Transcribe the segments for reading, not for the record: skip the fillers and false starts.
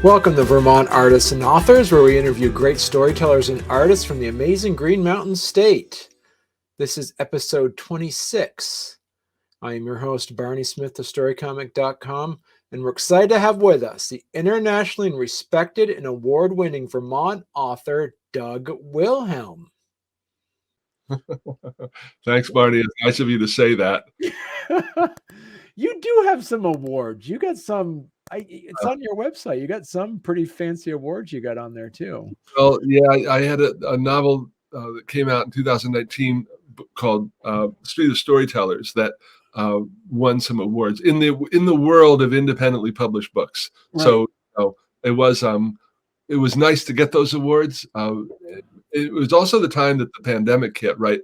Welcome to Vermont Artists and Authors, where we interview great storytellers and artists from the amazing Green Mountain State. This is episode 26. I am your host, Barney Smith of StoryComic.com, and we're excited to have with us the internationally respected and award-winning Vermont author, Doug Wilhelm. Thanks, Barney. It's nice of you to say that. You do have some awards. You got some... it's on your website. You got some pretty fancy awards you got on there too. Well, yeah, I had a novel that came out in 2019 called Street of Storytellers that won some awards in the world of independently published books. Right. So it was nice to get those awards. It was also the time that the pandemic hit, right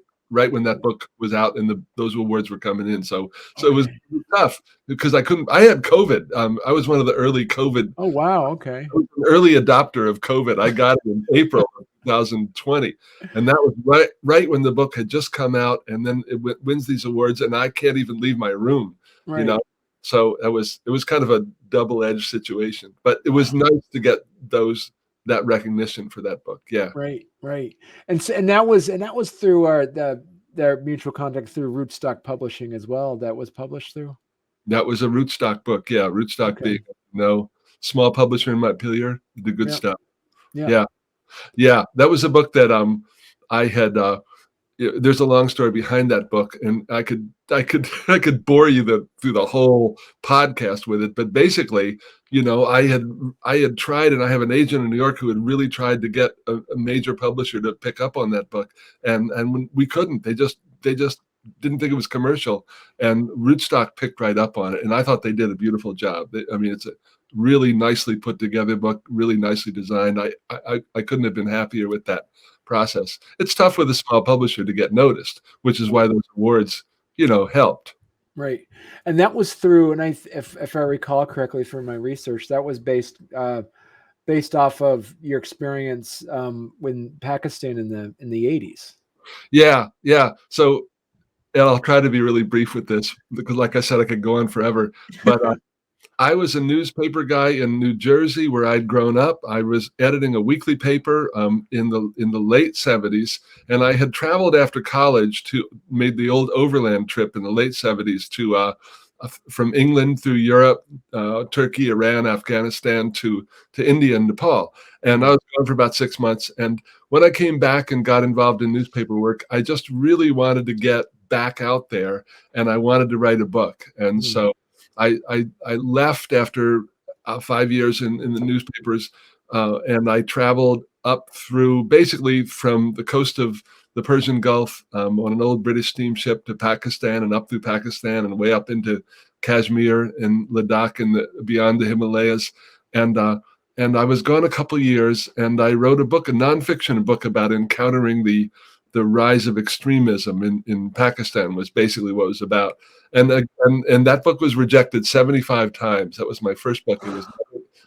when that book was out and those awards were coming in. So it was tough because I had COVID. I was one of the early COVID. Oh, wow. Okay. I was an early adopter of COVID. I got it in April of 2020. And that was right when the book had just come out, and then it wins these awards and I can't even leave my room, right. So it was kind of a double-edged situation, but it was nice to get that recognition for that book. Yeah. Right. And that was through their mutual contact through Rootstock Publishing as well. That was published through. That was a Rootstock book. Yeah. Rootstock being small publisher in Montpelier, the good stuff. Yeah. That was a book that I had there's a long story behind that book, and I could bore you through the whole podcast with it. But basically, I had tried, and I have an agent in New York who had really tried to get a major publisher to pick up on that book, and when we couldn't, they just didn't think it was commercial, and Rootstock picked right up on it, and I thought they did a beautiful job. It's a really nicely put together book, really nicely designed. I couldn't have been happier with that process. It's tough with a small publisher to get noticed, which is why those awards, helped. Right. And that was through, and if I recall correctly from my research, that was based off of your experience in Pakistan in the 80s. Yeah. So, and I'll try to be really brief with this because, like I said, I could go on forever. But I was a newspaper guy in New Jersey where I'd grown up. I was editing a weekly paper in the late 70s, and I had traveled after college made the old overland trip in the late 70s to from England through Europe, Turkey, Iran, Afghanistan to India and Nepal. And I was gone for about 6 months. And when I came back and got involved in newspaper work, I just really wanted to get back out there, and I wanted to write a book. And so I left after 5 years in the newspapers, and I traveled up through basically from the coast of the Persian Gulf on an old British steamship to Pakistan, and up through Pakistan and way up into Kashmir and Ladakh and beyond the Himalayas. And I was gone a couple of years, and I wrote a nonfiction book about encountering the rise of extremism in Pakistan was basically what it was about. And that book was rejected 75 times. That was my first book. It was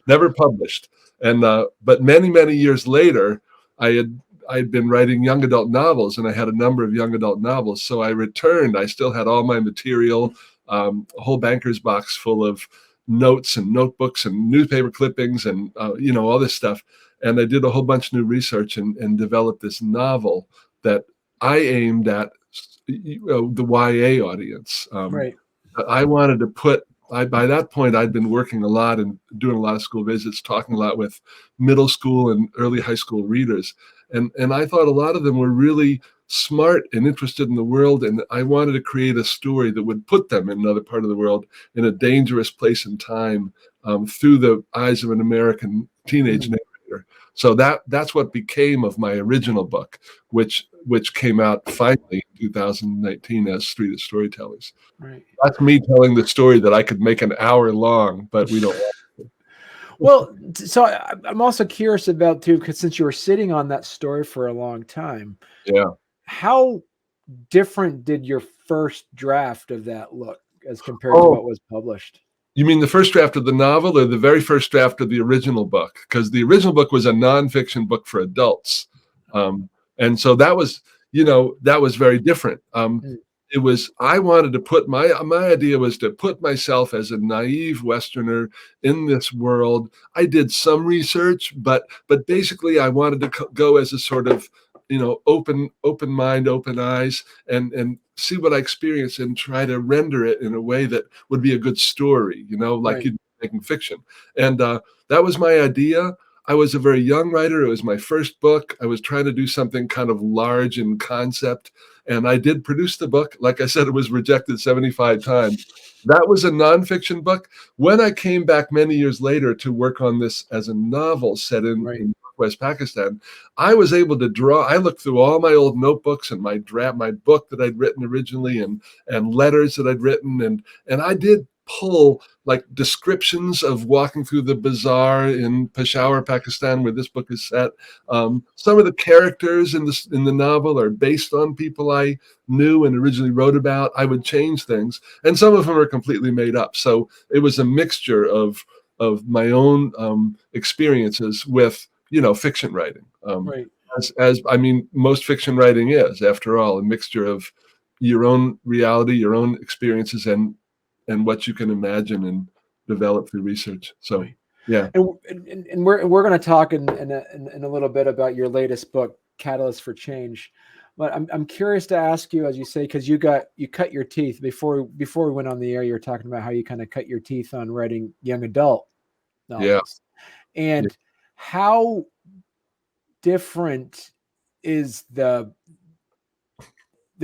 never published. And but many years later, I had been writing young adult novels, and I had a number of young adult novels. So I returned. I still had all my material, a whole banker's box full of notes and notebooks and newspaper clippings and all this stuff. And I did a whole bunch of new research and developed this novel that I aimed at the YA audience. Right. I wanted to by that point, I'd been working a lot and doing a lot of school visits, talking a lot with middle school and early high school readers. And I thought a lot of them were really smart and interested in the world. And I wanted to create a story that would put them in another part of the world, in a dangerous place and time, through the eyes of an American teenage narrator. So that's what became of my original book, which came out finally in 2019 as Street of Storytellers. Right. That's me telling the story that I could make an hour long, but we don't. Well, so I'm also curious about too, because since you were sitting on that story for a long time, how different did your first draft of that look as compared to what was published? You mean the first draft of the novel, or the very first draft of the original book? Because the original book was a nonfiction book for adults. And so that was very different. I wanted to put my idea was to put myself as a naive Westerner in this world. I did some research, but basically I wanted to go as a sort of, open mind, open eyes, and see what I experience and try to render it in a way that would be a good story, like Right. you'd be making fiction. And that was my idea. I was a very young writer. It was my first book. I was trying to do something kind of large in concept. And I did produce the book. Like I said, it was rejected 75 times. That was a nonfiction book. When I came back many years later to work on this as a novel set in West Pakistan, I was able to draw. I looked through all my old notebooks and my book that I'd written originally, and letters that I'd written, and I did pull like descriptions of walking through the bazaar in Peshawar, Pakistan, where this book is set. Some of the characters in the novel are based on people I knew and originally wrote about. I would change things, and some of them are completely made up. So it was a mixture of my own experiences with fiction writing. Right. As I mean, most fiction writing is, after all, a mixture of your own reality, your own experiences, and what you can imagine and develop through research. So, Right. yeah. And we're going to talk in a little bit about your latest book, Catalyst for Change. But I'm curious to ask you, as you say, because you cut your teeth before we went on the air. You were talking about how you kind of cut your teeth on writing young adult novels, and how different is the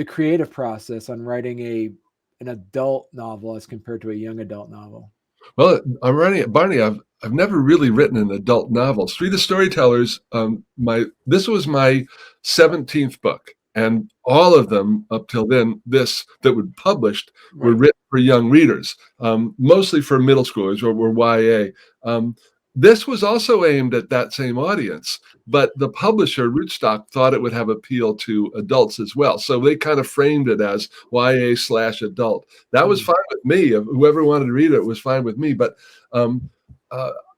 creative process on writing an adult novel as compared to a young adult novel? Well, I'm writing it, Barney. I've never really written an adult novel. Street of Storytellers. This was my 17th book, and all of them up till then, that were published, were written for young readers, mostly for middle schoolers or YA. This was also aimed at that same audience, but the publisher, Rootstock, thought it would have appeal to adults as well. So they kind of framed it as YA/adult. That was fine with me. Whoever wanted to read it was fine with me. But in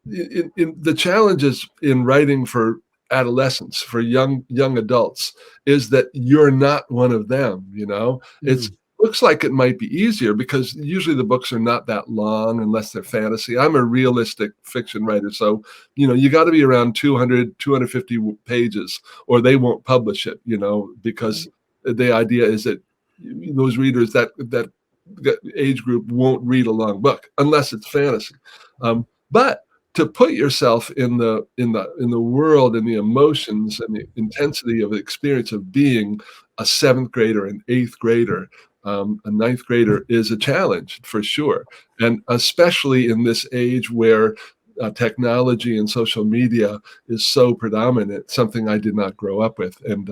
the challenges in writing for adolescents, for young adults, is that you're not one of them. It looks like it might be easier because usually the books are not that long unless they're fantasy. I'm a realistic fiction writer, so you got to be around 200 250 pages or they won't publish it, because the idea is that those readers, that age group, won't read a long book unless it's fantasy. But to put yourself in the world and the emotions and the intensity of the experience of being a 7th grader, an 8th grader, a 9th grader is a challenge for sure. And especially in this age where technology and social media is so predominant, something I did not grow up with. And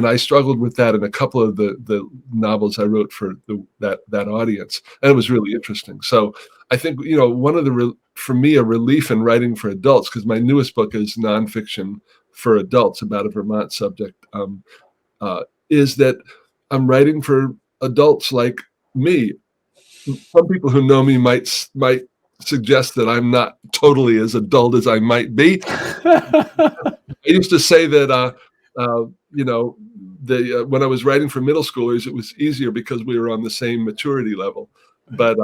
I struggled with that in a couple of the novels I wrote for that audience. And it was really interesting. So I think, one of for me, a relief in writing for adults, because my newest book is nonfiction for adults about a Vermont subject, is that I'm writing for adults like me. Some people who know me might suggest that I'm not totally as adult as I might be. I used to say that, when I was writing for middle schoolers, it was easier because we were on the same maturity level. But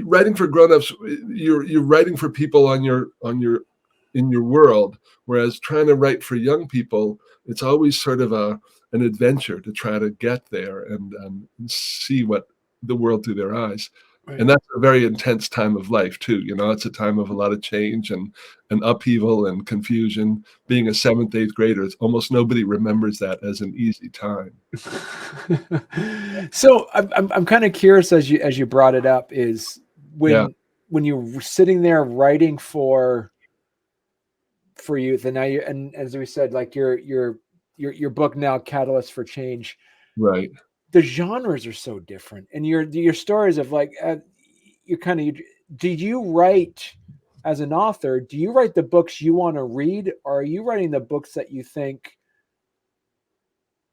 writing for grown-ups, you're writing for people in your world, whereas trying to write for young people, it's always sort of an adventure to try to get there and see what the world through their eyes. Right. And that's a very intense time of life too. It's a time of a lot of change and upheaval and confusion. Being a 7th, 8th grader, almost nobody remembers that as an easy time. So I'm kind of curious, as you brought it up, is when you were sitting there writing for youth, and now and as we said, like your book now, Catalyst for Change, right? The genres are so different, and your stories of like do you write as an author? Do you write the books you want to read, or are you writing the books that you think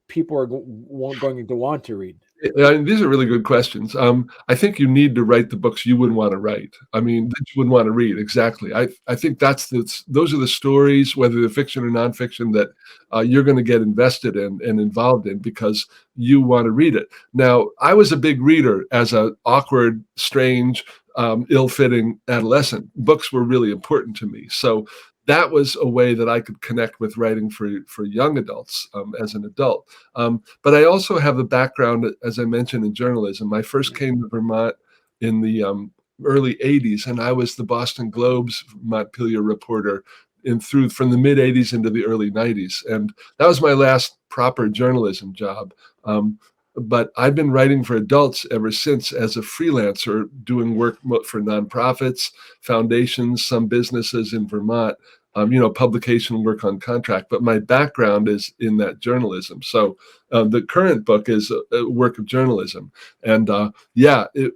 people are going to want to read? These are really good questions. I think you need to write the books you would want to write. I mean, that you would want to read. Exactly. I think those are the stories, whether they're fiction or nonfiction, that you're going to get invested in and involved in because you want to read it. Now, I was a big reader as an awkward, strange, ill-fitting adolescent. Books were really important to me. So that was a way that I could connect with writing for young adults as an adult. But I also have a background, as I mentioned, in journalism. I first came to Vermont in the early 80s, and I was the Boston Globe's Montpelier reporter from the mid 80s into the early 90s. And that was my last proper journalism job. But I've been writing for adults ever since as a freelancer, doing work for nonprofits, foundations, some businesses in Vermont, publication work on contract. But my background is in that journalism. So the current book is a work of journalism. And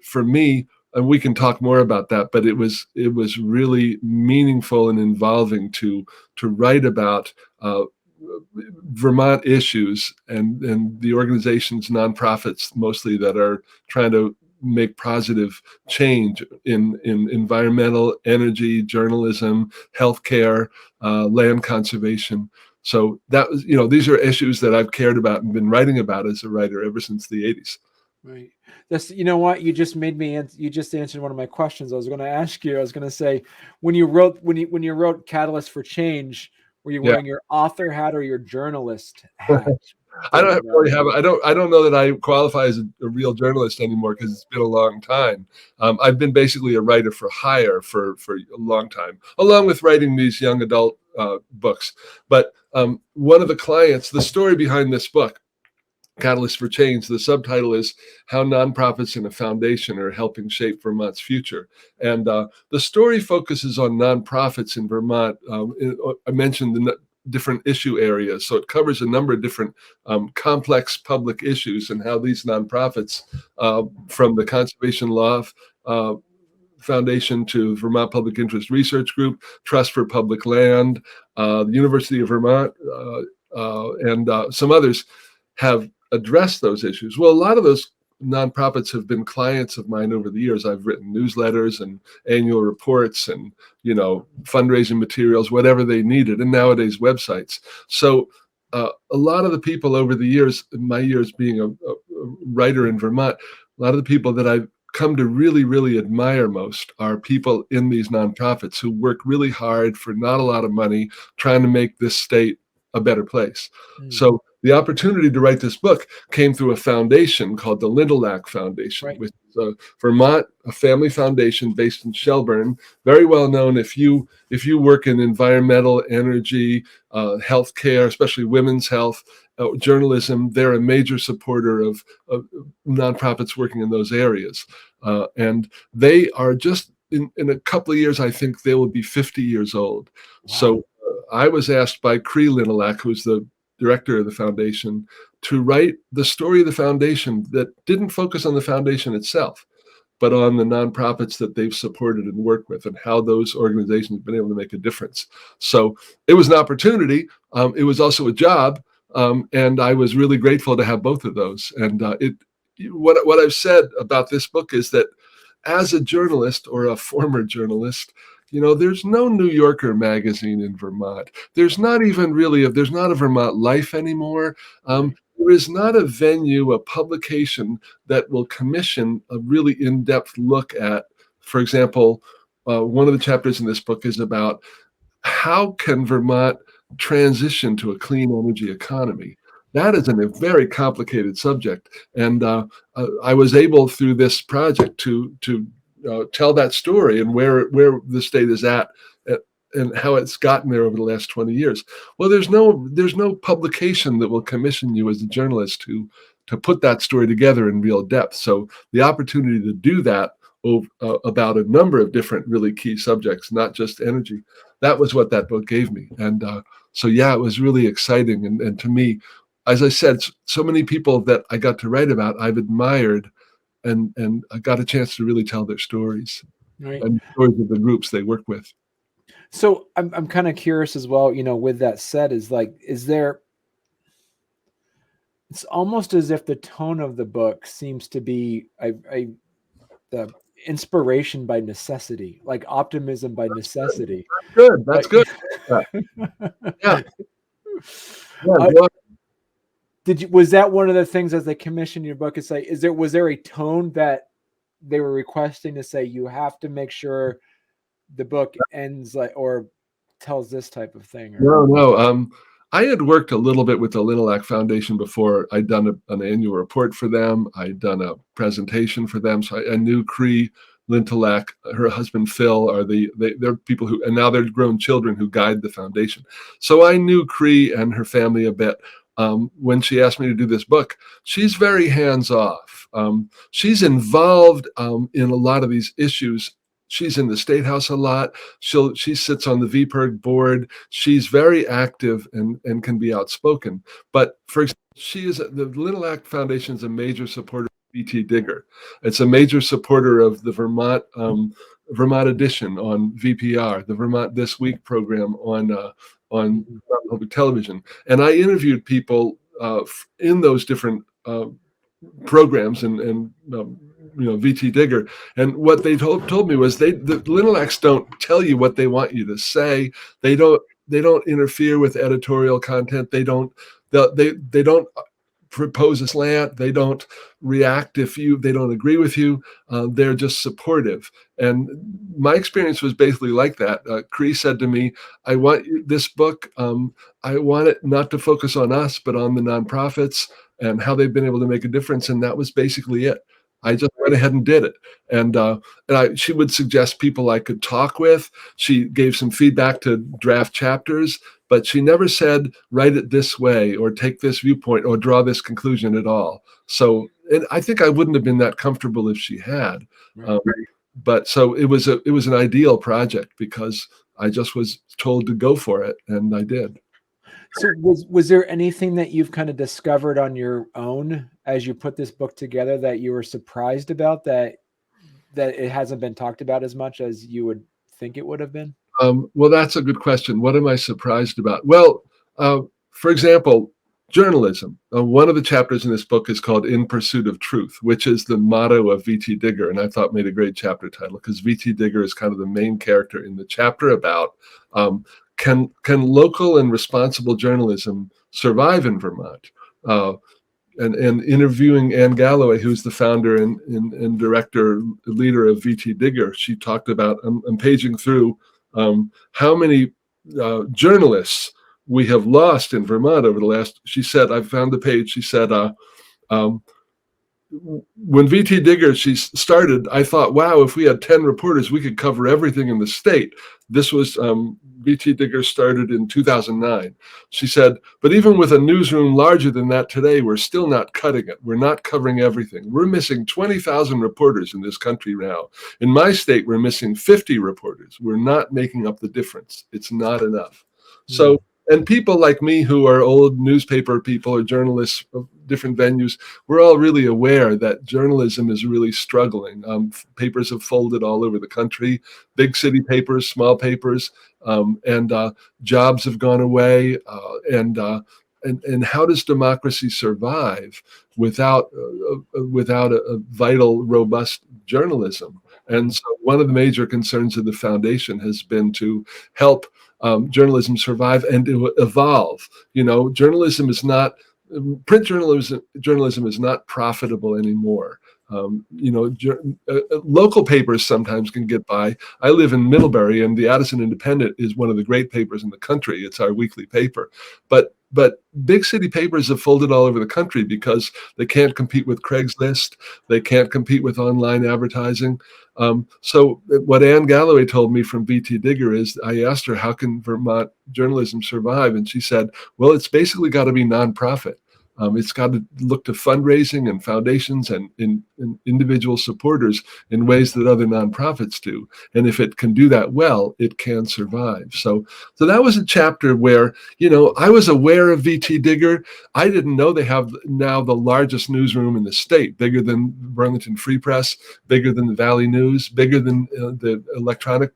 for me, and we can talk more about that, but it was really meaningful and involving to write about Vermont issues and the organizations, nonprofits mostly, that are trying to make positive change in environmental, energy, journalism, healthcare, land conservation. So that was, these are issues that I've cared about and been writing about as a writer ever since the 80s. Right. That's, you know what, you just answered one of my questions. I was going to ask you. I was going to say, when you wrote Catalyst for Change, were you wearing your author hat or your journalist hat? I don't know that I qualify as a real journalist anymore because it's been a long time. I've been basically a writer for hire for a long time, along with writing these young adult books. But one of the clients, the story behind this book, Catalyst for Change, the subtitle is How Nonprofits and a Foundation Are Helping Shape Vermont's Future. And the story focuses on nonprofits in Vermont. I mentioned the different issue areas. So it covers a number of different complex public issues and how these nonprofits, from the Conservation Law Foundation to Vermont Public Interest Research Group, Trust for Public Land, the University of Vermont, and some others, have address those issues. Well, a lot of those nonprofits have been clients of mine over the years. I've written newsletters and annual reports and, fundraising materials, whatever they needed, and nowadays websites. So a lot of the people over the years, in my years being a writer in Vermont, a lot of the people that I've come to really, really admire most are people in these nonprofits who work really hard for not a lot of money, trying to make this state a better place. So the opportunity to write this book came through a foundation called the Lindelack Foundation, which is a family foundation based in Shelburne, very well known. If you work in environmental, energy, healthcare, especially women's health, journalism, they're a major supporter of nonprofits working in those areas. And they are just, in a couple of years, I think they will be 50 years old. Wow. So I was asked by Cree Lindelack, who's the director of the foundation, to write the story of the foundation that didn't focus on the foundation itself, but on the nonprofits that they've supported and worked with and how those organizations have been able to make a difference. So it was an opportunity. It was also a job. And I was really grateful to have both of those. And what I've said about this book is that as a journalist or a former journalist, there's no New Yorker magazine in Vermont. There's not even really, there's not a Vermont Life anymore. There is not a venue, a publication that will commission a really in-depth look at, for example, one of the chapters in this book is about how can Vermont transition to a clean energy economy. That is a very complicated subject. And I was able through this project to tell that story and where the state is at and how it's gotten there over the last 20 years. Well, there's no publication that will commission you as a journalist to put that story together in real depth. So the opportunity to do that about a number of different really key subjects, not just energy, that was what that book gave me. And so, yeah, it was really exciting. And to me, as I said, so many people that I got to write about, I've admired, and I got a chance to really tell their stories, right, and stories of the groups they work with. So I'm kind of curious as well, with that said, is there, It's almost as if the tone of the book seems to be the inspiration by necessity, like optimism by necessity. Good. That's Like, good. Yeah. uh, Yeah. was that one of the things as they commissioned your book? It's like, was there a tone that they were requesting to say you have to make sure the book ends like or tells this type of thing? Or? No. I had worked a little bit with the Linalac Foundation before. I'd done an annual report for them. I'd done a presentation for them. So I knew Cree Linalac, her husband Phil, they're people who, and now they're grown children who guide the foundation. So I knew Cree and her family a bit. When she asked me to do this book, she's very hands off. She's involved in a lot of these issues. She's in the State House a lot. She sits on the VPIRG board. She's very active and can be outspoken. But for example, the Linalac Foundation is a major supporter of V.T. Digger. It's a major supporter of the Vermont edition on VPR, the Vermont This Week program on public television. And I interviewed people in those different programs and V.T. Digger, and what they told me was the Linalacs don't tell you what they want you to say. They don't interfere with editorial content. They don't propose a slant. They don't react if they don't agree with you. They're just supportive. And my experience was basically like that. Cree said to me, I want this book, I want it not to focus on us, but on the nonprofits and how they've been able to make a difference. And that was basically it. I just went ahead and did it. And she would suggest people I could talk with. She gave some feedback to draft chapters, but she never said, write it this way or take this viewpoint or draw this conclusion at all. So I think I wouldn't have been that comfortable if she had. Right. But so it was an ideal project because I just was told to go for it, and I did. So was there anything that you've kind of discovered on your own as you put this book together that you were surprised about that it hasn't been talked about as much as you would think it would have been? Well, that's a good question. What am I surprised about? Well, for example, journalism. One of the chapters in this book is called In Pursuit of Truth, which is the motto of V.T. Digger, and I thought made a great chapter title because V.T. Digger is kind of the main character in the chapter about can local and responsible journalism survive in Vermont? And interviewing Anne Galloway, who's the founder and director, leader of V.T. Digger, she talked about, I'm paging through how many journalists we have lost in Vermont over the last, she said, I found the page, she said, when V.T. Digger, she started, I thought, wow, if we had 10 reporters, we could cover everything in the state. This was, V.T. Digger started in 2009. She said, but even with a newsroom larger than that today, we're still not cutting it. We're not covering everything. We're missing 20,000 reporters in this country now. In my state, we're missing 50 reporters. We're not making up the difference. It's not enough. So, and people like me who are old newspaper people or journalists of different venues, we're all really aware that journalism is really struggling. Papers have folded all over the country, big city papers, small papers, and jobs have gone away. And how does democracy survive without a vital, robust journalism? And so one of the major concerns of the foundation has been to help journalism survive and to evolve. Journalism is not, print journalism is not profitable anymore. Local papers sometimes can get by. I live in Middlebury, and the Addison Independent is one of the great papers in the country. It's our weekly paper. But big city papers have folded all over the country because they can't compete with Craigslist. They can't compete with online advertising. So what Anne Galloway told me from V.T. Digger is, I asked her, how can Vermont journalism survive? And she said, well, it's basically got to be nonprofit. It's got to look to fundraising and foundations and individual supporters in ways that other nonprofits do. And if it can do that well, it can survive. So that was a chapter where, I was aware of V.T. Digger. I didn't know they have now the largest newsroom in the state, bigger than Burlington Free Press, bigger than the Valley News, bigger than the electronic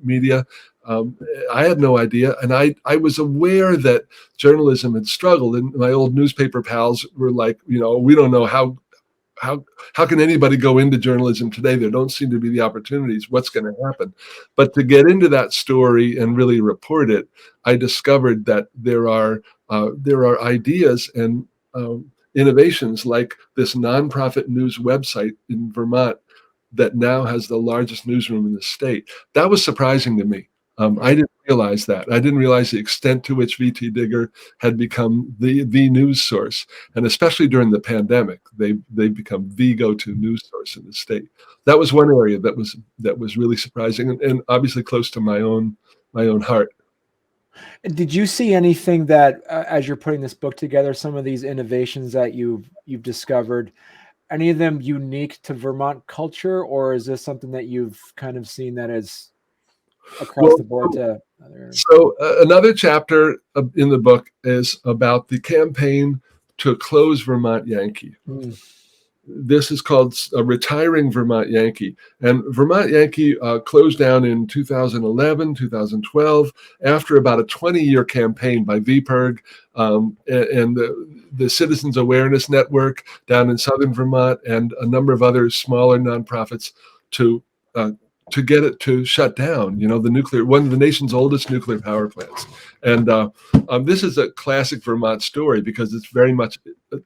media. I had no idea. And I was aware that journalism had struggled. And my old newspaper pals were like, we don't know how can anybody go into journalism today? There don't seem to be the opportunities. What's going to happen? But to get into that story and really report it, I discovered that there are ideas and innovations like this nonprofit news website in Vermont that now has the largest newsroom in the state. That was surprising to me. I didn't realize that. I didn't realize the extent to which VT Digger had become the news source, and especially during the pandemic, they've become the go-to news source in the state. That was one area that was really surprising, and obviously close to my own heart. Did you see anything that, as you're putting this book together, some of these innovations that you've discovered, any of them unique to Vermont culture, or is this something that you've kind of seen that is across the board to other areas? So another chapter in the book is about the campaign to close Vermont Yankee. This is called Retiring Vermont Yankee. And Vermont Yankee closed down in 2011, 2012, after about a 20-year campaign by VPIRG and the Citizens Awareness Network down in southern Vermont and a number of other smaller nonprofits to get it to shut down, one of the nation's oldest nuclear power plants. And this is a classic Vermont story because it's very much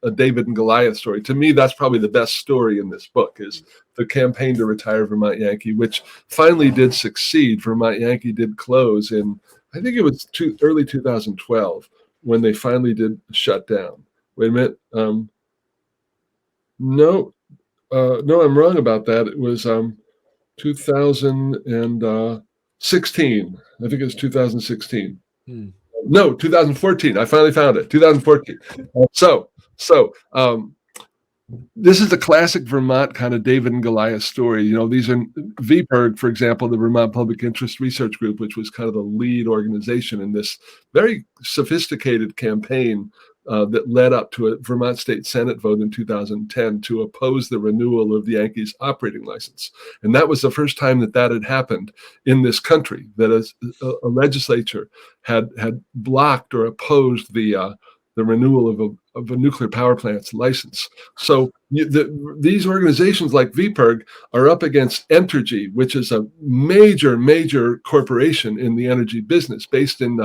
a David and Goliath story. To me, that's probably the best story in this book, is the campaign to retire Vermont Yankee, which finally did succeed. Vermont Yankee did close in, I think it was early 2012 when they finally did shut down. Wait a minute. No, I'm wrong about that. It was 2016. I think it was 2016. No, 2014. I finally found it. 2014. This is a classic Vermont kind of David and Goliath story. These are VPIRG, for example, the Vermont Public Interest Research Group, which was kind of the lead organization in this very sophisticated campaign that led up to a Vermont State Senate vote in 2010 to oppose the renewal of the Yankees operating license. And that was the first time that had happened in this country, that a legislature had blocked or opposed the renewal of a nuclear power plant's license. So these organizations like VPIRG are up against Entergy, which is a major corporation in the energy business based in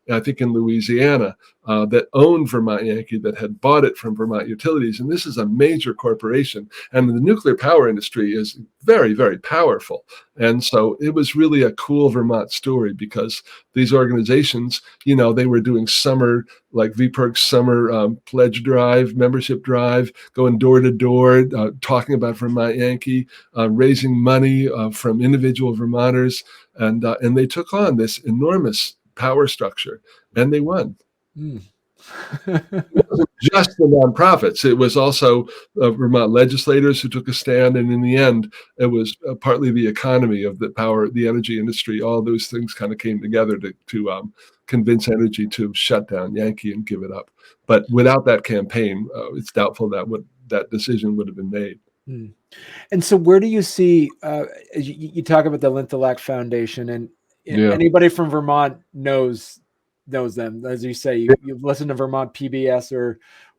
I think in Louisiana, that owned Vermont Yankee, that had bought it from Vermont Utilities. And this is a major corporation. And the nuclear power industry is very, very powerful. And so it was really a cool Vermont story because these organizations, they were doing summer, like VPIRG's summer pledge drive, membership drive, going door to door, talking about Vermont Yankee, raising money from individual Vermonters. And they took on this enormous power structure, and they won. It wasn't just the nonprofits. It was also Vermont legislators who took a stand, and in the end, it was partly the economy of the energy industry. All those things kind of came together to convince Energy to shut down Yankee and give it up. But without that campaign, it's doubtful that decision would have been made. And so, where do you see? You talk about the Linthalac Foundation, and anybody from Vermont knows them. As you say, you've listened to Vermont PBS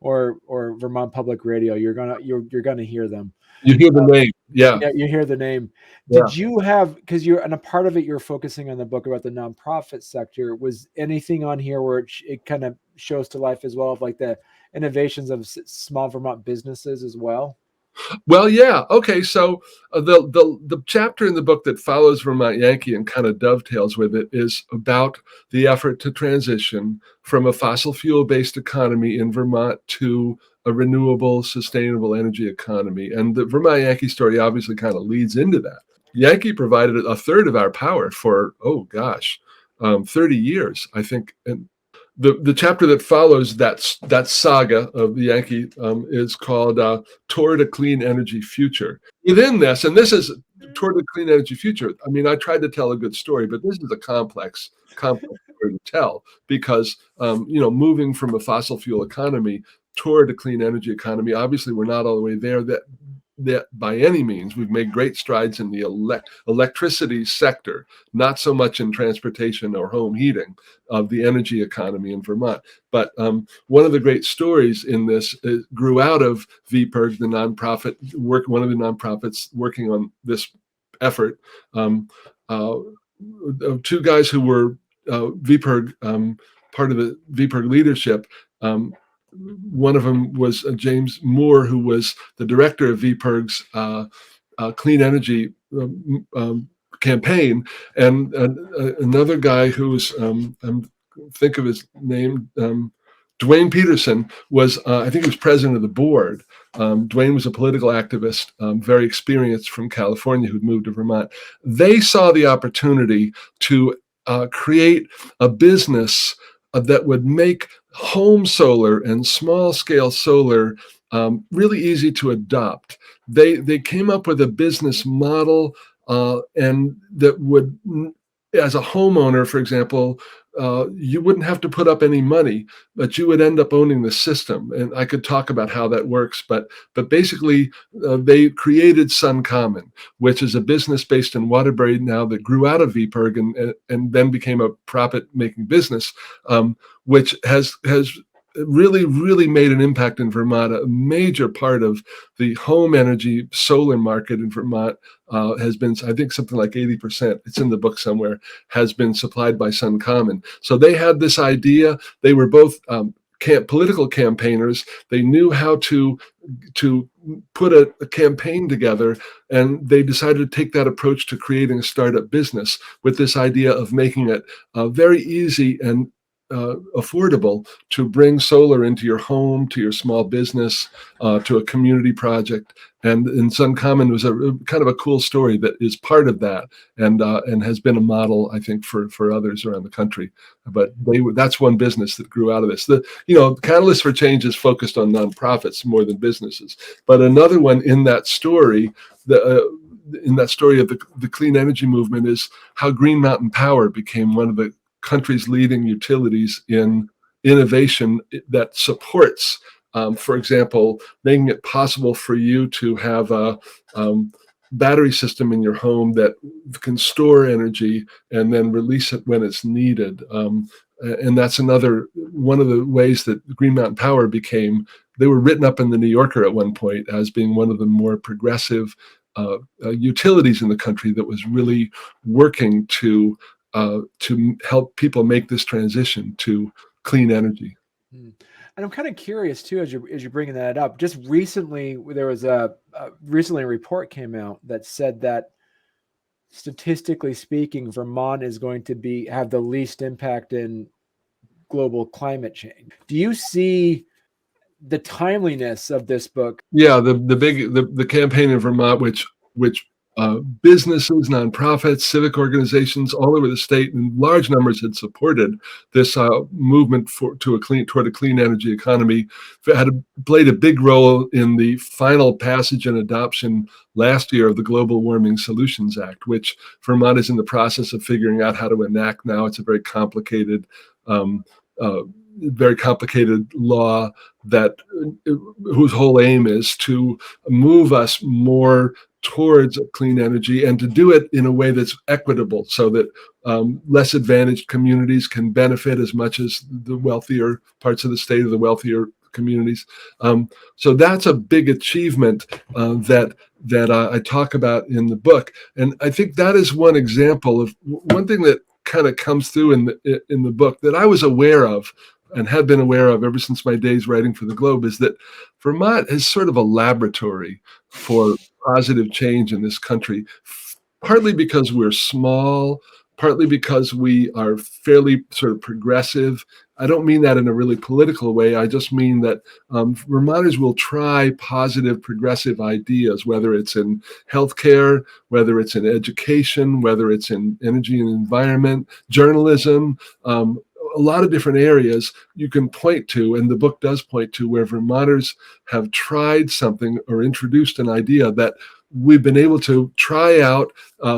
or Vermont Public Radio. You're gonna hear them. You hear the name, yeah. You hear the name. Did you have, because and a part of it you're focusing on the book about the nonprofit sector? Was anything on here where it kind of shows to life as well of like the innovations of small Vermont businesses as well? Well, yeah. Okay. So the chapter in the book that follows Vermont Yankee and kind of dovetails with it is about the effort to transition from a fossil fuel-based economy in Vermont to a renewable, sustainable energy economy. And the Vermont Yankee story obviously kind of leads into that. Yankee provided a third of our power for, 30 years, I think. And the chapter that follows that saga of the Yankee is called Toward a Clean Energy Future. Within this, and this is Toward a Clean Energy Future, I mean, I tried to tell a good story, but this is a complex story to tell because, moving from a fossil fuel economy toward a clean energy economy, obviously we're not all the way there. that by any means. We've made great strides in the electricity sector, not so much in transportation or home heating of the energy economy in Vermont. But one of the great stories in this grew out of VPIRG, the nonprofit work, one of the nonprofits working on this effort. Two guys who were VPIRG, part of the VPIRG leadership. One of them was James Moore, who was the director of VPIRG's clean energy campaign, and another guy who's think of his name, Dwayne Peterson, was I think he was president of the board. Dwayne was a political activist, very experienced, from California, who'd moved to Vermont. They saw the opportunity to create a business that would make home solar and small scale solar really easy to adopt. They came up with a business model and that would, as a homeowner, for example, you wouldn't have to put up any money, but you would end up owning the system. And I could talk about how that works, but basically they created SunCommon, which is a business based in Waterbury now that grew out of VPIRG and then became a profit-making business, which has really made an impact in Vermont. A major part of the home energy solar market in Vermont has been, I think, something like 80%, it's in the book somewhere, has been supplied by SunCommon. So they had this idea. They were both political campaigners. They knew how to put a campaign together, and they decided to take that approach to creating a startup business with this idea of making it very easy and affordable to bring solar into your home, to your small business, to a community project. And SunCommon was a kind of a cool story that is part of that, and has been a model, I think, for others around the country. But that's one business that grew out of this. The Catalyst for Change is focused on nonprofits more than businesses. But another one in that story, of the clean energy movement, is how Green Mountain Power became one of the country's leading utilities in innovation that supports, for example, making it possible for you to have a battery system in your home that can store energy and then release it when it's needed. And that's another one of the ways that Green Mountain Power they were written up in the New Yorker at one point as being one of the more progressive utilities in the country that was really working to help people make this transition to clean energy. And I'm kind of curious too, as you're bringing that up. Just recently, there was a report came out that said that, statistically speaking, Vermont is going to have the least impact in global climate change. Do you see the timeliness of this book? Yeah, the campaign in Vermont, which businesses, nonprofits, civic organizations all over the state in large numbers had supported this movement toward a clean energy economy, played a big role in the final passage and adoption last year of the Global Warming Solutions Act, which Vermont is in the process of figuring out how to enact now. It's a very complicated law whose whole aim is to move us more towards clean energy, and to do it in a way that's equitable, so that less advantaged communities can benefit as much as the wealthier parts of the state, or the wealthier communities. So that's a big achievement that I talk about in the book. And I think that is one example of one thing that kind of comes through in the book that I was aware of and had been aware of ever since my days writing for the Globe, is that Vermont is sort of a laboratory for positive change in this country, partly because we're small, partly because we are fairly sort of progressive. I don't mean that in a really political way. I just mean that Vermonters will try positive, progressive ideas, whether it's in healthcare, whether it's in education, whether it's in energy and environment, journalism, a lot of different areas you can point to, and the book does point to, where Vermonters have tried something or introduced an idea that we've been able to try out,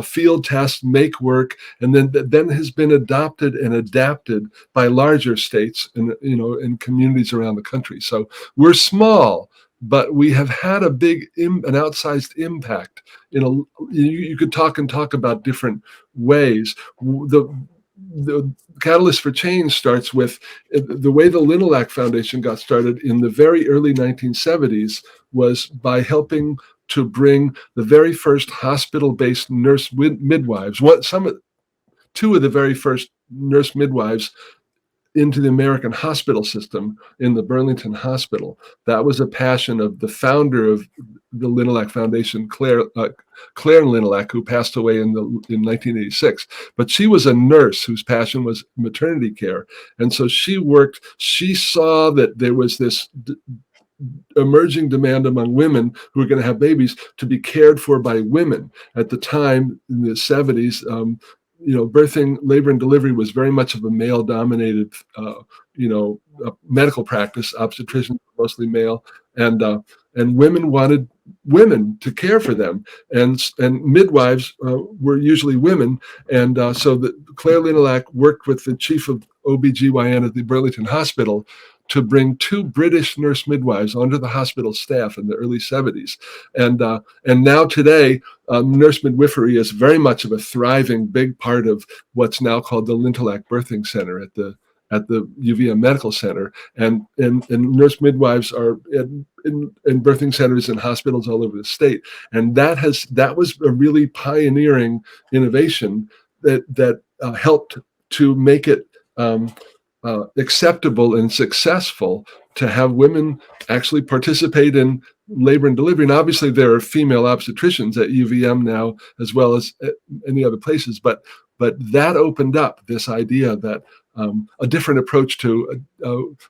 field test, make work, and then has been adopted and adapted by larger states and communities around the country. So we're small, but we have had an outsized impact. You could talk about different ways. The catalyst for change starts with the way the Linalac Foundation got started in the very early 1970s was by helping to bring the very first hospital-based nurse midwives, two of the very first nurse midwives into the American hospital system in the Burlington Hospital. That was a passion of the founder of the Linalac Foundation, Claire Linalac, who passed away in 1986. But she was a nurse whose passion was maternity care. And so she saw that there was this emerging demand among women who were going to have babies to be cared for by women. At the time, in the 70s, birthing, labor, and delivery was very much of a male-dominated, medical practice. Obstetricians were mostly male, and women wanted women to care for them, and midwives were usually women, and so Claire Linalac worked with the chief of OBGYN at the Burlington Hospital to bring two British nurse midwives onto the hospital staff in the early 70s. And now today, nurse midwifery is very much of a thriving big part of what's now called the Linalac Birthing Center at the UVM Medical Center. And nurse midwives are in birthing centers and hospitals all over the state. And that was a really pioneering innovation that helped to make it acceptable and successful to have women actually participate in labor and delivery. And obviously there are female obstetricians at UVM now, as well as at any other places, but that opened up this idea that a different approach to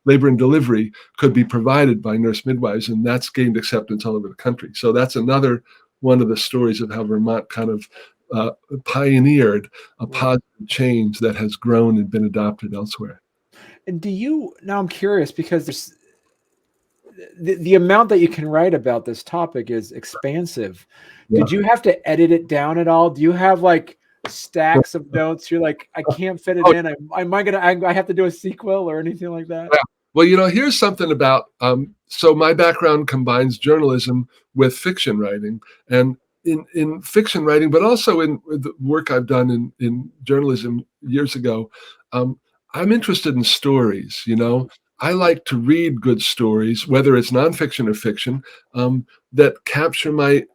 labor and delivery could be provided by nurse midwives, and that's gained acceptance all over the country. So that's another one of the stories of how Vermont kind of pioneered a positive change that has grown and been adopted elsewhere. And now I'm curious, because there's the amount that you can write about this topic is expansive. Yeah. Did you have to edit it down at all? Do you have like stacks of notes? You're like, I can't fit it in. I have to do a sequel or anything like that? Yeah. Well, here's something about, so my background combines journalism with fiction writing, and in fiction writing, but also in the work I've done in journalism years ago, I'm interested in stories. I like to read good stories, whether it's nonfiction or fiction, that capture my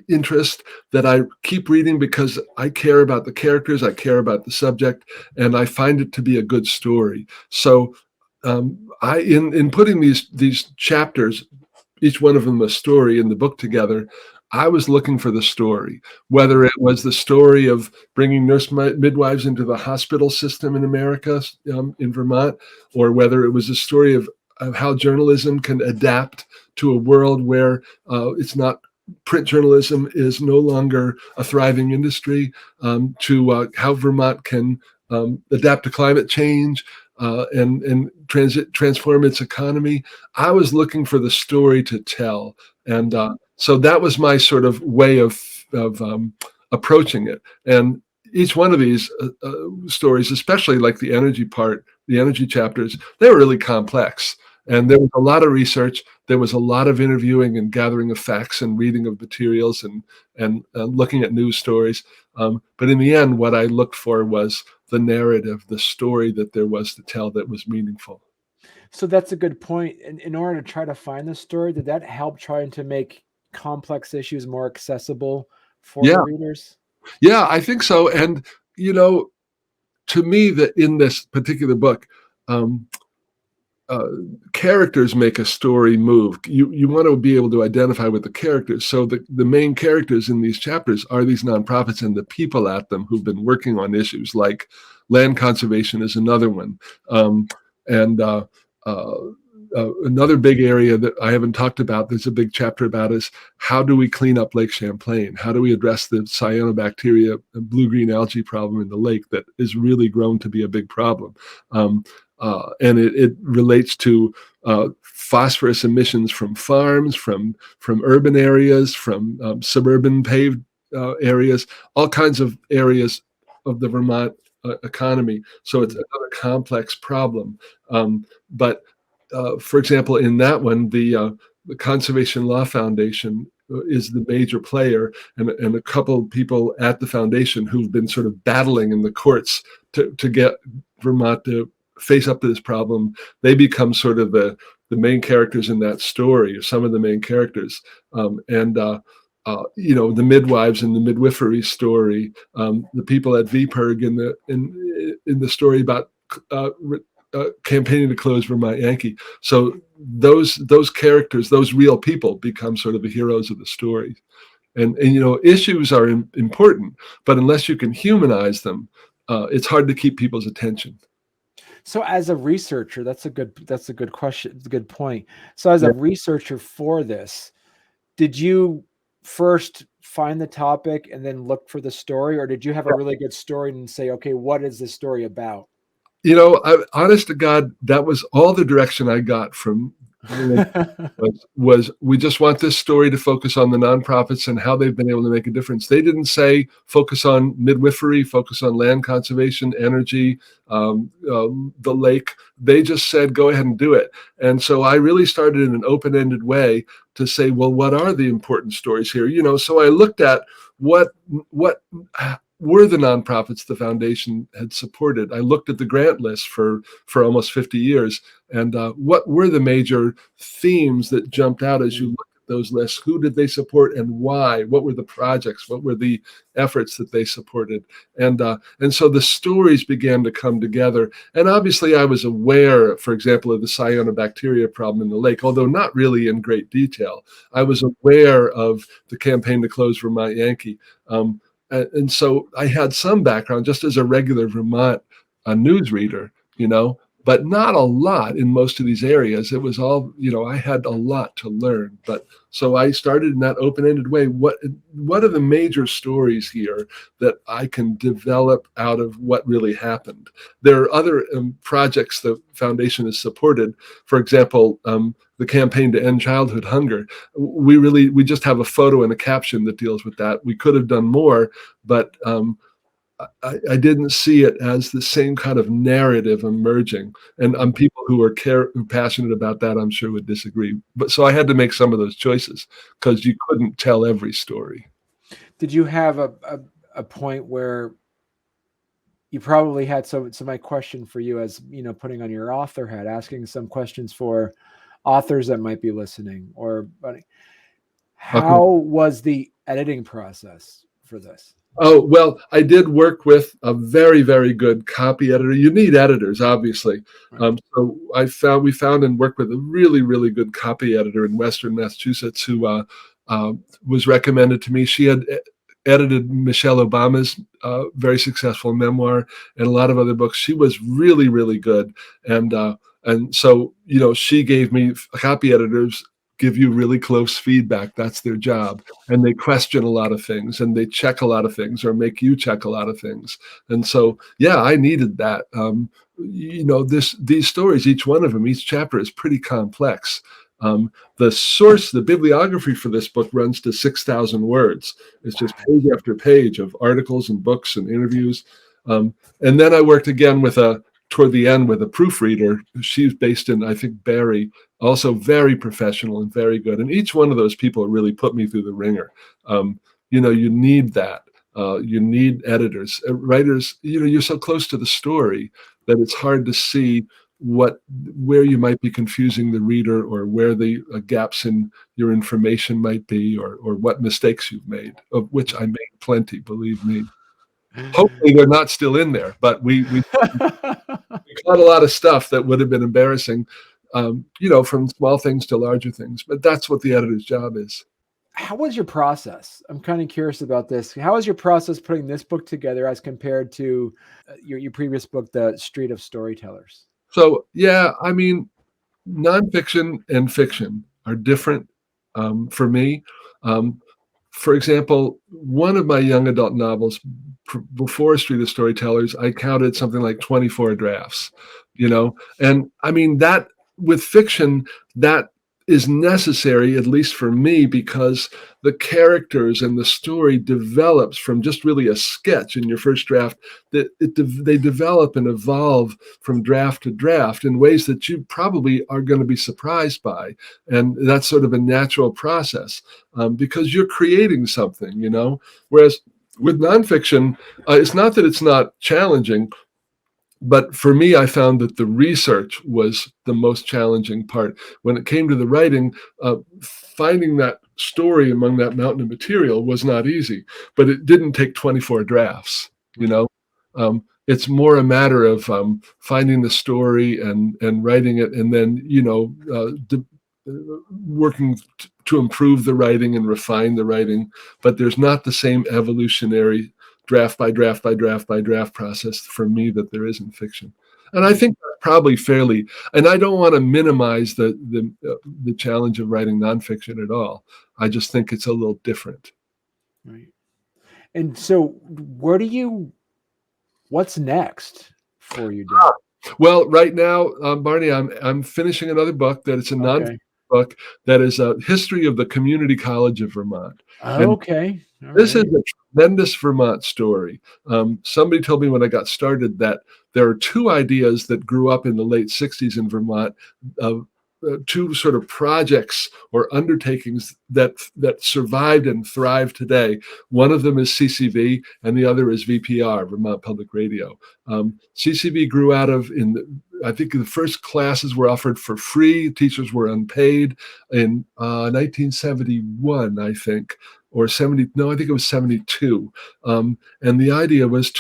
interest, that I keep reading because I care about the characters, I care about the subject, and I find it to be a good story. So in putting these chapters, each one of them a story in the book together, I was looking for the story, whether it was the story of bringing nurse midwives into the hospital system in America, in Vermont, or whether it was a story of how journalism can adapt to a world where print journalism is no longer a thriving industry, to how Vermont can adapt to climate change and transform its economy. I was looking for the story to tell, and so that was my sort of way of approaching it. And each one of these stories, especially like the energy chapters, they were really complex. And there was a lot of research. There was a lot of interviewing and gathering of facts and reading of materials and looking at news stories. But in the end, what I looked for was the narrative, the story that there was to tell that was meaningful. So that's a good point. In order to try to find the story, did that help trying to make complex issues more accessible for the readers? Yeah, I think so. And, to me, that in this particular book, characters make a story move. You want to be able to identify with the characters. So the main characters in these chapters are these nonprofits and the people at them who've been working on issues like land conservation is another one. Another big area that I haven't talked about, there's a big chapter about, is how do we clean up Lake Champlain? How do we address the cyanobacteria, blue-green algae problem in the lake that is really grown to be a big problem? And it relates to phosphorus emissions from farms, from urban areas, from suburban paved areas, all kinds of areas of the Vermont economy. So it's another complex problem. But for example, in that one, the the Conservation Law Foundation is the major player, and a couple of people at the foundation who've been sort of battling in the courts to get Vermont to face up to this problem. They become sort of the main characters in that story, or some of the main characters. The midwives in the midwifery story, the people at VPIRG in the story about campaigning to close Vermont Yankee. So those characters, those real people, become sort of the heroes of the story. And issues are important, but unless you can humanize them, it's hard to keep people's attention. So as a researcher, that's a good question. It's a good point. So as a researcher for this, did you first find the topic and then look for the story, or did you have a really good story and say, okay, what is this story about? Honest to God, that was all the direction I got from was we just want this story to focus on the nonprofits and how they've been able to make a difference. They didn't say focus on midwifery, focus on land conservation, energy, the lake. They just said, go ahead and do it. And so I really started in an open-ended way to say, well, what are the important stories here? So I looked at what were the nonprofits the foundation had supported. I looked at the grant list for almost 50 years, and what were the major themes that jumped out as you looked at those lists? Who did they support and why? What were the projects? What were the efforts that they supported? And so the stories began to come together. And obviously I was aware, for example, of the cyanobacteria problem in the lake, although not really in great detail. I was aware of the campaign to close Vermont Yankee. And so I had some background just as a regular Vermont newsreader, but not a lot in most of these areas. It was all, I had a lot to learn. But so I started in that open-ended way. What are the major stories here that I can develop out of what really happened? There are other projects the foundation has supported. For example, the campaign to end childhood hunger. We just have a photo and a caption that deals with that. We could have done more, but I didn't see it as the same kind of narrative emerging. And people who are passionate about that, I'm sure, would disagree. But so I had to make some of those choices because you couldn't tell every story. Did you have a point where you probably had so my question for you, as putting on your author hat, asking some questions for authors that might be listening, how was the editing process for this? Oh, well, I did work with a very, very good copy editor. You need editors, obviously. Right. So we found and worked with a really, really good copy editor in Western Massachusetts who was recommended to me. She had edited Michelle Obama's very successful memoir and a lot of other books. She was really, really good. And so, she gave me copy editors give you really close feedback. That's their job. And they question a lot of things and they check a lot of things or make you check a lot of things. And so, I needed that. These stories, each one of them, each chapter is pretty complex. The bibliography for this book runs to 6,000 words. It's just page after page of articles and books and interviews. And then I worked again toward the end with a proofreader. She's based in, I think, Barrie, also very professional and very good. And each one of those people really put me through the ringer. You need that. You need editors, writers. You're so close to the story that it's hard to see where you might be confusing the reader, or where the gaps in your information might be, or what mistakes you've made, of which I made plenty, believe me. Hopefully they're not still in there, but we caught a lot of stuff that would have been embarrassing, from small things to larger things. But that's what the editor's job is. How was your process? I'm kind of curious about this. How was your process putting this book together as compared to your previous book, The Street of Storytellers? So, nonfiction and fiction are different for me. For example, one of my young adult novels, before Street of Storytellers, I counted something like 24 drafts, and that with fiction, that is necessary, at least for me, because the characters and the story develops from just really a sketch in your first draft. They develop and evolve from draft to draft in ways that you probably are going to be surprised by. And that's sort of a natural process because you're creating something, you know. Whereas with nonfiction, it's not that it's not challenging, but for me, I found that the research was the most challenging part. When it came to the writing, finding that story among that mountain of material was not easy, but it didn't take 24 drafts, you know. It's more a matter of finding the story and writing it, and then, you know, working to improve the writing and refine the writing. But there's not the same evolutionary draft by draft by draft by draft process for me that there is in fiction. And I think that's probably fairly, and I don't want to minimize the challenge of writing nonfiction at all. I just think it's a little different. Right. And so what's next for you, Dan? Well, right now, Barney, I'm finishing another book that it's a nonfiction book that is a history of the community college of Vermont. Okay. This is a tremendous Vermont story. Somebody told me when I got started that there are two ideas that grew up in the late 60s in Vermont, two sort of projects or undertakings that survived and thrive today. One of them is CCV, and the other is VPR, Vermont Public Radio. CCV grew out of, I think the first classes were offered for free. Teachers were unpaid in 1971, I think, or 70. No, I think it was 72. And the idea was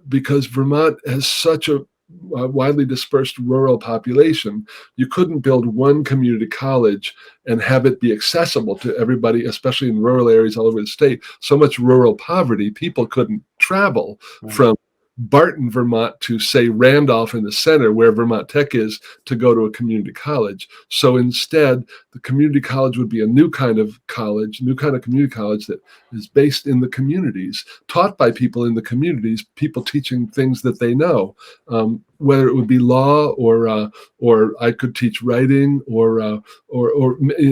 because Vermont has such a widely dispersed rural population, you couldn't build one community college and have it be accessible to everybody, especially in rural areas all over the state. So much rural poverty, people couldn't travel from Barton, Vermont to, say, Randolph in the center, where Vermont Tech is, to go to a community college. So instead, the community college would be a new kind of community college that is based in the communities, taught by people in the communities, people teaching things that they know, whether it would be law or I could teach writing or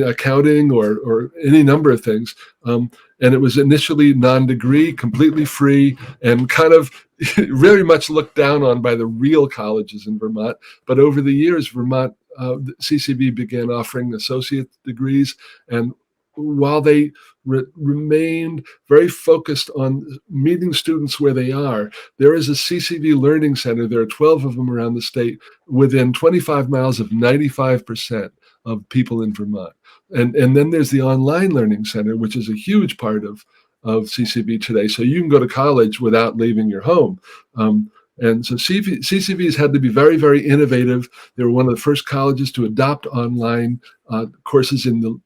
accounting or any number of things. And it was initially non-degree, completely free, and kind of very much looked down on by the real colleges in Vermont. But over the years, Vermont CCV began offering associate degrees, and while they remained very focused on meeting students where they are, there is a CCV Learning Center. There are 12 of them around the state, within 25 miles of 95% of people in Vermont. And then there's the Online Learning Center, which is a huge part of CCV today. So you can go to college without leaving your home. And so CCV has had to be very, very innovative. They were one of the first colleges to adopt online courses in the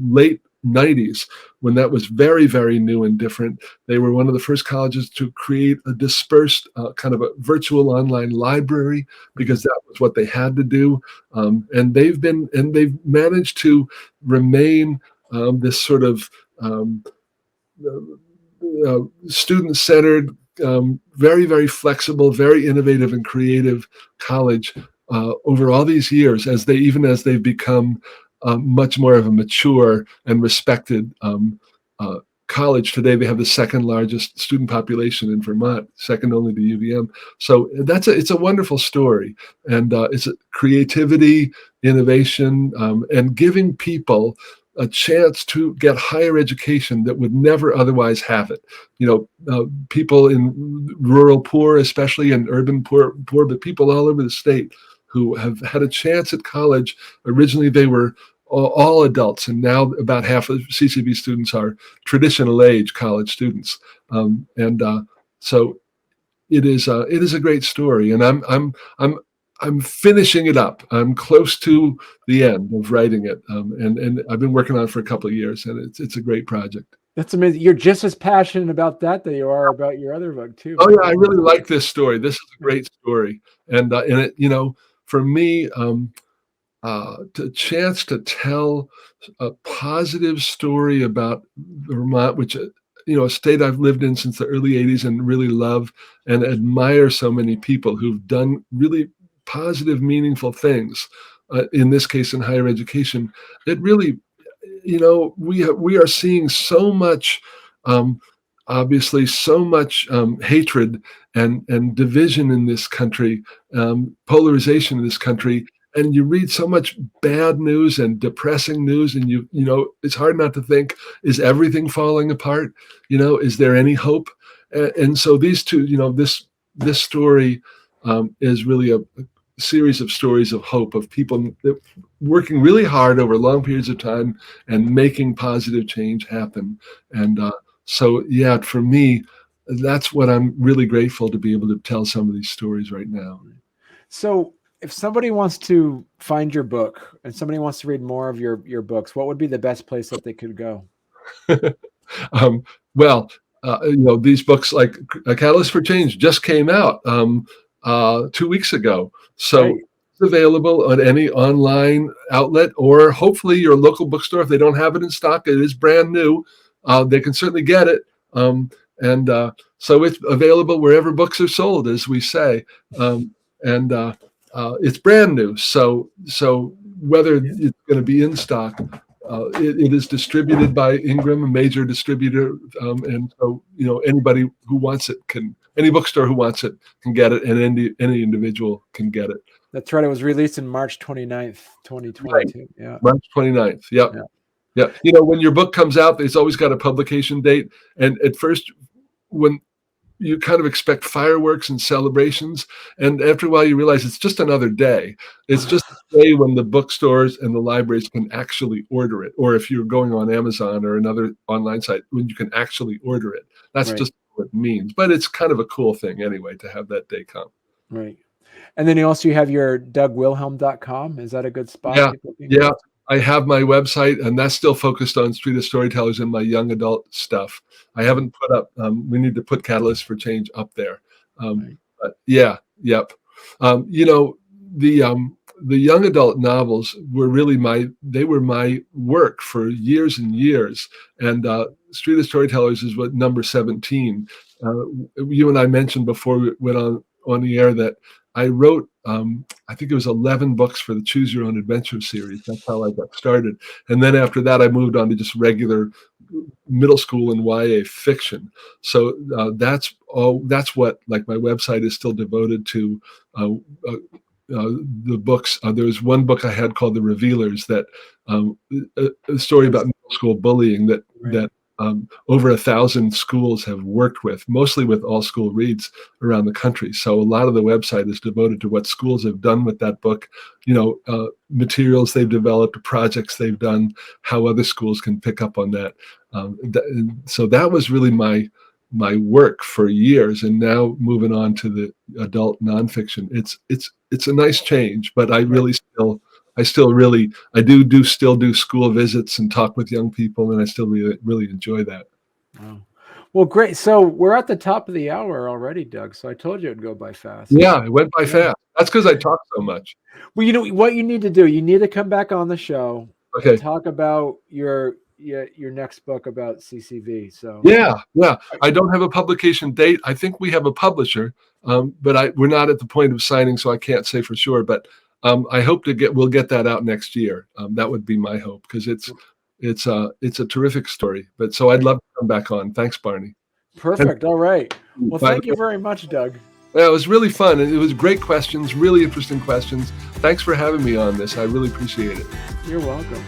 late 90s, when that was very, very new and different. They were one of the first colleges to create a dispersed kind of a virtual online library, because that was what they had to do. And they've managed to remain this sort of student-centered, very, very flexible, very innovative and creative college over all these years, as they've become much more of a mature and respected college. Today, they have the second largest student population in Vermont, second only to UVM. So it's a wonderful story, and it's a creativity, innovation, and giving people a chance to get higher education that would never otherwise have it. You know, people in rural poor, especially, and urban poor, but people all over the state who have had a chance at college. Originally, they were all adults, and now about half of CCV students are traditional age college students. So it is a great story, and I'm finishing it up. I'm close to the end of writing it, and I've been working on it for a couple of years, and it's a great project. That's amazing. You're just as passionate about that you are about your other book too. Oh yeah, I really like this story. This is a great story, and it, you know, for me, the chance to tell a positive story about Vermont, which, you know, a state I've lived in since the early 80s and really love and admire so many people who've done really positive, meaningful things. in this case in higher education, it really, we are seeing so much, obviously so much hatred and division in this country, polarization in this country. And you read so much bad news and depressing news, and it's hard not to think, is everything falling apart? Is there any hope? And so these two, this story is really a series of stories of hope, of people working really hard over long periods of time and making positive change happen. And so, yeah, for me, that's what I'm really grateful to be able to tell some of these stories right now. So if somebody wants to find your book and somebody wants to read more of your books, what would be the best place that they could go? Well, these books like A Catalyst for Change just came out 2 weeks ago. So Right. It's available on any online outlet, or hopefully your local bookstore. If they don't have it in stock, it is brand new. They can certainly get it. So it's available wherever books are sold, as we say. It's brand new. So whether it's going to be in stock, it is distributed by Ingram, a major distributor. And so, anybody who wants it any bookstore who wants it can get it, and any individual can get it. That's right. It was released in March 29th, 2022. Right. Yeah. March 29th. Yep. Yeah. When your book comes out, it's always got a publication date. And at first, when you kind of expect fireworks and celebrations, and after a while you realize it's just another day. It's just a day when the bookstores and the libraries can actually order it, or if you're going on Amazon or another online site, when you can actually order it. That's Right. just what it means. But it's kind of a cool thing anyway to have that day come. Right. And then you have your DougWilhelm.com. Is that a good spot? Yeah. I have my website, and that's still focused on Street of Storytellers and my young adult stuff. I haven't put up, we need to put Catalyst for Change up there. Right. But yeah, yep. The young adult novels were really my work for years and years. And Street of Storytellers is what number 17. You and I mentioned before we went on the air that I wrote, I think it was 11 books for the Choose Your Own Adventure series. That's how I got started. And then after that, I moved on to just regular middle school and YA fiction. So that's what, like, my website is still devoted to. The books. There was one book I had called The Revealers, that a story about middle school bullying that over 1,000 schools have worked with, mostly with all school reads around the country. So a lot of the website is devoted to what schools have done with that book, materials they've developed, projects they've done, how other schools can pick up on that. So that was really my work for years. And now moving on to the adult nonfiction, it's a nice change, but I really still do school visits and talk with young people, and I still really enjoy that. Wow. Well, great. So we're at the top of the hour already, Doug. So I told you it'd go by fast. Yeah, it went by fast. That's because I talk so much. Well, you know what you need to do? You need to come back on the show Okay. and talk about your next book about CCV. So yeah, I don't have a publication date. I think we have a publisher, but we're not at the point of signing, so I can't say for sure. But I hope we'll get that out next year. That would be my hope, because it's a terrific story. But so I'd love to come back on. Thanks, Barney. Perfect. All right. Well, thank you very much, Doug. Yeah, it was really fun, and it was great questions, really interesting questions. Thanks for having me on this. I really appreciate it. You're welcome.